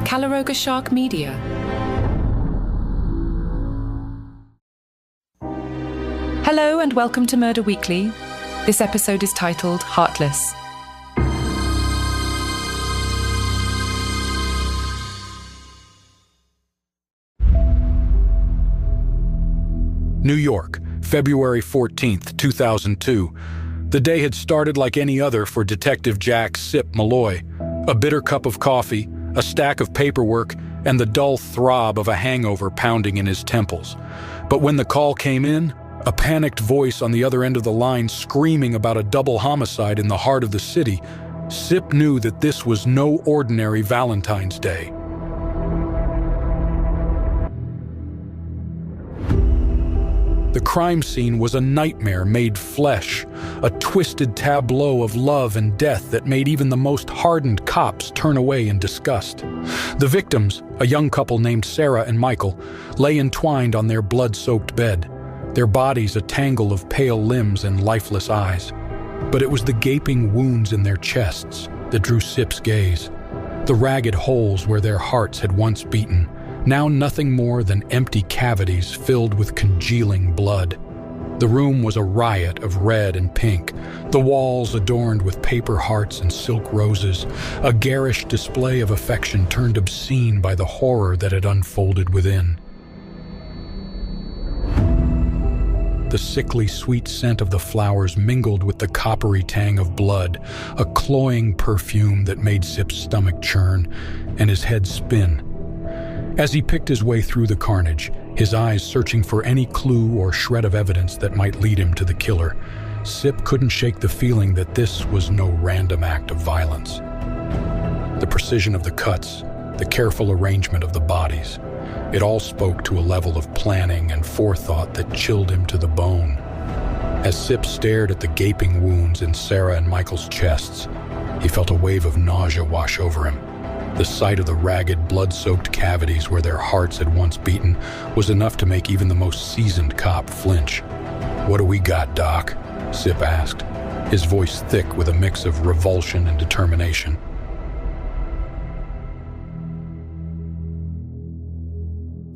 Calaroga Shark Media. Hello and welcome to Murder Weekly. This episode is titled Heartless. New York, February 14th, 2002. The day had started like any other for Detective Jack "Sip" Malloy. A bitter cup of coffee, a stack of paperwork, and the dull throb of a hangover pounding in his temples. But when the call came in, a panicked voice on the other end of the line screaming about a double homicide in the heart of the city, Sip knew that this was no ordinary Valentine's Day. The crime scene was a nightmare made flesh, a twisted tableau of love and death that made even the most hardened cops turn away in disgust. The victims, a young couple named Sarah and Michael, lay entwined on their blood-soaked bed, their bodies a tangle of pale limbs and lifeless eyes. But it was the gaping wounds in their chests that drew Sip's gaze, the ragged holes where their hearts had once beaten, now nothing more than empty cavities filled with congealing blood. The room was a riot of red and pink, the walls adorned with paper hearts and silk roses, a garish display of affection turned obscene by the horror that had unfolded within. The sickly sweet scent of the flowers mingled with the coppery tang of blood, a cloying perfume that made Sip's stomach churn and his head spin. As he picked his way through the carnage, his eyes searching for any clue or shred of evidence that might lead him to the killer, Sip couldn't shake the feeling that this was no random act of violence. The precision of the cuts, the careful arrangement of the bodies, it all spoke to a level of planning and forethought that chilled him to the bone. As Sip stared at the gaping wounds in Sarah and Michael's chests, he felt a wave of nausea wash over him. The sight of the ragged, blood-soaked cavities where their hearts had once beaten was enough to make even the most seasoned cop flinch. "What do we got, Doc?" Sip asked, his voice thick with a mix of revulsion and determination.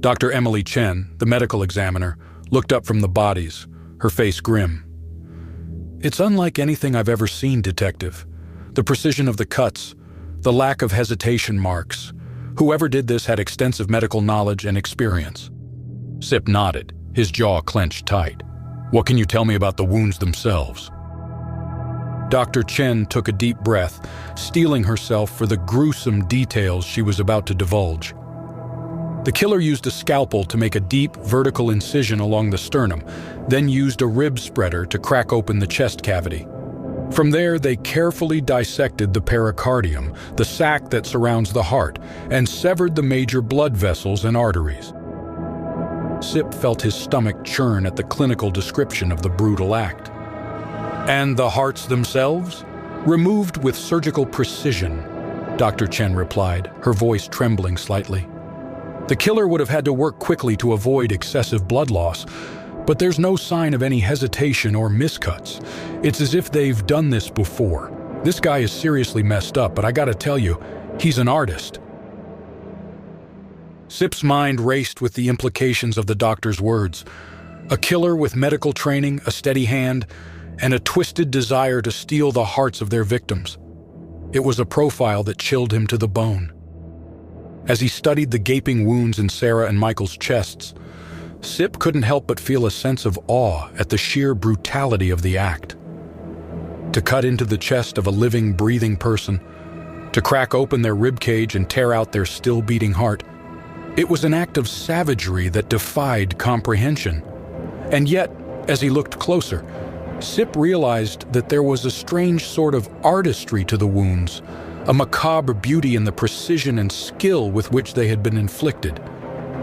Dr. Emily Chen, the medical examiner, looked up from the bodies, her face grim. "It's unlike anything I've ever seen, Detective. The precision of the cuts, the lack of hesitation marks. Whoever did this had extensive medical knowledge and experience." Sip nodded, his jaw clenched tight. "What can you tell me about the wounds themselves?" Dr. Chen took a deep breath, steeling herself for the gruesome details she was about to divulge. The killer used a scalpel to make a deep, vertical incision along the sternum, then used a rib spreader to crack open the chest cavity. From there, they carefully dissected the pericardium, the sac that surrounds the heart, and severed the major blood vessels and arteries. Sip felt his stomach churn at the clinical description of the brutal act. "And the hearts themselves? Removed with surgical precision," Dr. Chen replied, her voice trembling slightly. "The killer would have had to work quickly to avoid excessive blood loss, but there's no sign of any hesitation or miscuts. It's as if they've done this before. This guy is seriously messed up, but I gotta tell you, he's an artist." Sip's mind raced with the implications of the doctor's words. A killer with medical training, a steady hand, and a twisted desire to steal the hearts of their victims. It was a profile that chilled him to the bone. As he studied the gaping wounds in Sarah and Michael's chests, Sip couldn't help but feel a sense of awe at the sheer brutality of the act. To cut into the chest of a living, breathing person, to crack open their ribcage and tear out their still-beating heart, it was an act of savagery that defied comprehension. And yet, as he looked closer, Sip realized that there was a strange sort of artistry to the wounds, a macabre beauty in the precision and skill with which they had been inflicted.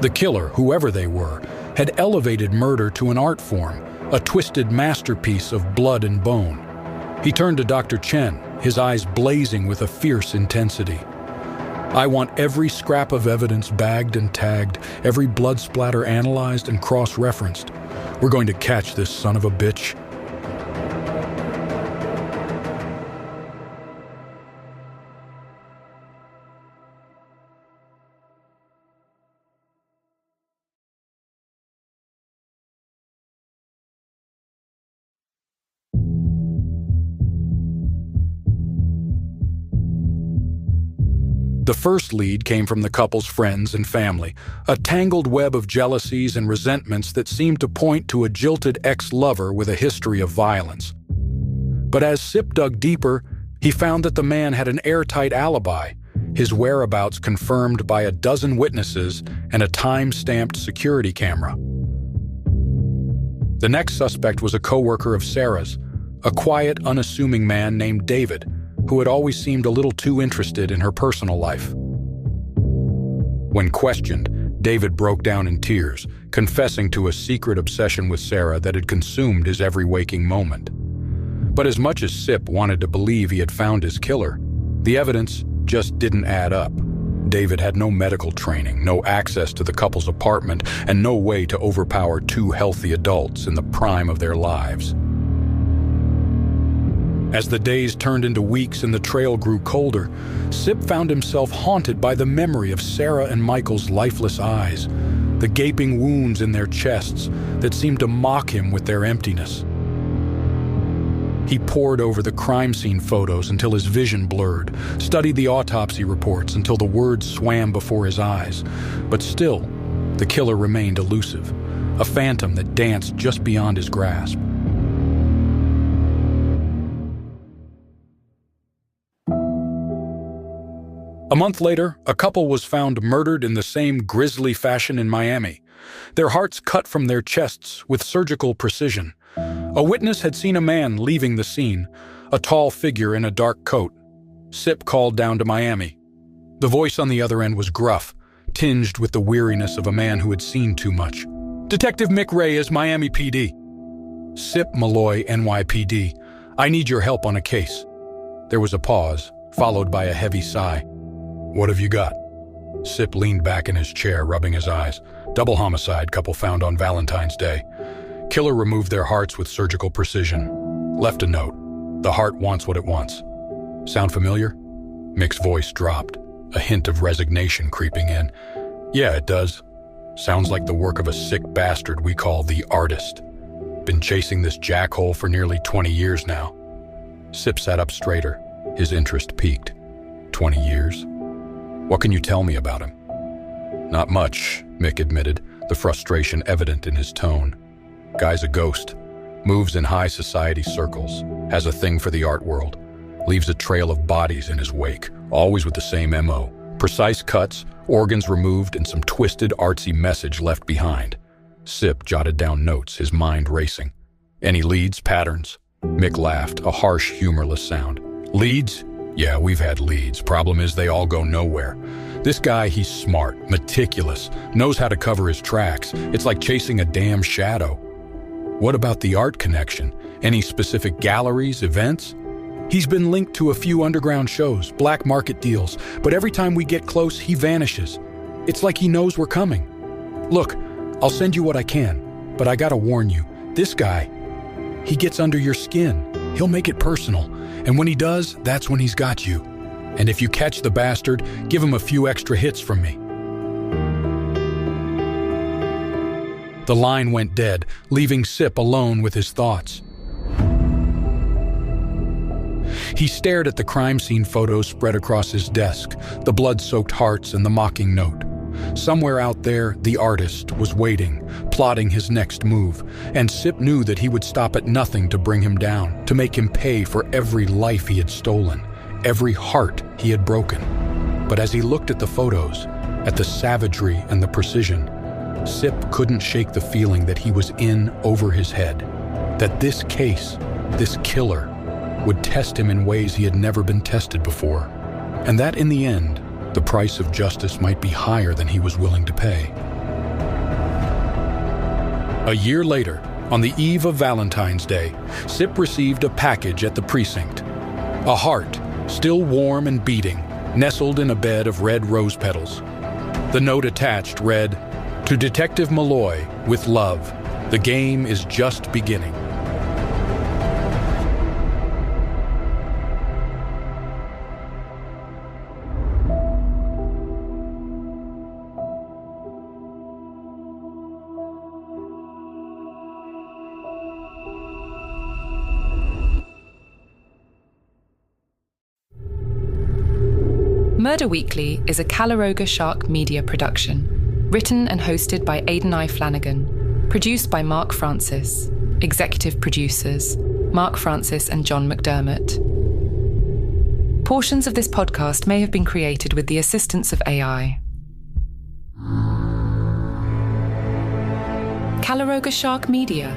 The killer, whoever they were, had elevated murder to an art form, a twisted masterpiece of blood and bone. He turned to Dr. Chen, his eyes blazing with a fierce intensity. "I want every scrap of evidence bagged and tagged, every blood splatter analyzed and cross-referenced. We're going to catch this son of a bitch." The first lead came from the couple's friends and family, a tangled web of jealousies and resentments that seemed to point to a jilted ex-lover with a history of violence. But as Sip dug deeper, he found that the man had an airtight alibi, his whereabouts confirmed by a dozen witnesses and a time-stamped security camera. The next suspect was a coworker of Sarah's, a quiet, unassuming man named David, who had always seemed a little too interested in her personal life. When questioned, David broke down in tears, confessing to a secret obsession with Sarah that had consumed his every waking moment. But as much as Sip wanted to believe he had found his killer, the evidence just didn't add up. David had no medical training, no access to the couple's apartment, and no way to overpower two healthy adults in the prime of their lives. As the days turned into weeks and the trail grew colder, Sip found himself haunted by the memory of Sarah and Michael's lifeless eyes, the gaping wounds in their chests that seemed to mock him with their emptiness. He pored over the crime scene photos until his vision blurred, studied the autopsy reports until the words swam before his eyes. But still, the killer remained elusive, a phantom that danced just beyond his grasp. A month later, a couple was found murdered in the same grisly fashion in Miami, their hearts cut from their chests with surgical precision. A witness had seen a man leaving the scene, a tall figure in a dark coat. Sip called down to Miami. The voice on the other end was gruff, tinged with the weariness of a man who had seen too much. "Detective Mick Reyes, Miami PD." "Sip, Malloy, NYPD. I need your help on a case." There was a pause, followed by a heavy sigh. "What have you got?" Sip leaned back in his chair, rubbing his eyes. "Double homicide, couple found on Valentine's Day. Killer removed their hearts with surgical precision. Left a note. The heart wants what it wants." "Sound familiar?" Mick's voice dropped, a hint of resignation creeping in. "Yeah, it does. Sounds like the work of a sick bastard we call the artist. Been chasing this jackhole for nearly 20 years now." Sip sat up straighter, his interest peaked. 20 years? What can you tell me about him?" "Not much," Mick admitted, the frustration evident in his tone. "Guy's a ghost. Moves in high society circles. Has a thing for the art world. Leaves a trail of bodies in his wake, always with the same MO. Precise cuts, organs removed, and some twisted, artsy message left behind." Sip jotted down notes, his mind racing. "Any leads, patterns?" Mick laughed, a harsh, humorless sound. "Leads? Yeah, we've had leads. Problem is they all go nowhere. This guy, he's smart, meticulous, knows how to cover his tracks. It's like chasing a damn shadow." "What about the art connection? Any specific galleries, events?" "He's been linked to a few underground shows, black market deals, but every time we get close, he vanishes. It's like he knows we're coming. Look, I'll send you what I can, but I gotta warn you, this guy, he gets under your skin. He'll make it personal, and when he does, that's when he's got you. And if you catch the bastard, give him a few extra hits from me." The line went dead, leaving Sip alone with his thoughts. He stared at the crime scene photos spread across his desk, the blood-soaked hearts and the mocking note. Somewhere out there, the artist was waiting, plotting his next move, and Sip knew that he would stop at nothing to bring him down, to make him pay for every life he had stolen, every heart he had broken. But as he looked at the photos, at the savagery and the precision, Sip couldn't shake the feeling that he was in over his head, that this case, this killer, would test him in ways he had never been tested before, and that in the end, the price of justice might be higher than he was willing to pay. A year later, on the eve of Valentine's Day, Sip received a package at the precinct. A heart, still warm and beating, nestled in a bed of red rose petals. The note attached read, "To Detective Malloy, with love. The game is just beginning." Murder Weekly is a Calaroga Shark Media production, written and hosted by Aidan I. Flanagan, produced by Mark Francis, executive producers Mark Francis and John McDermott. Portions of this podcast may have been created with the assistance of AI. Calaroga Shark Media.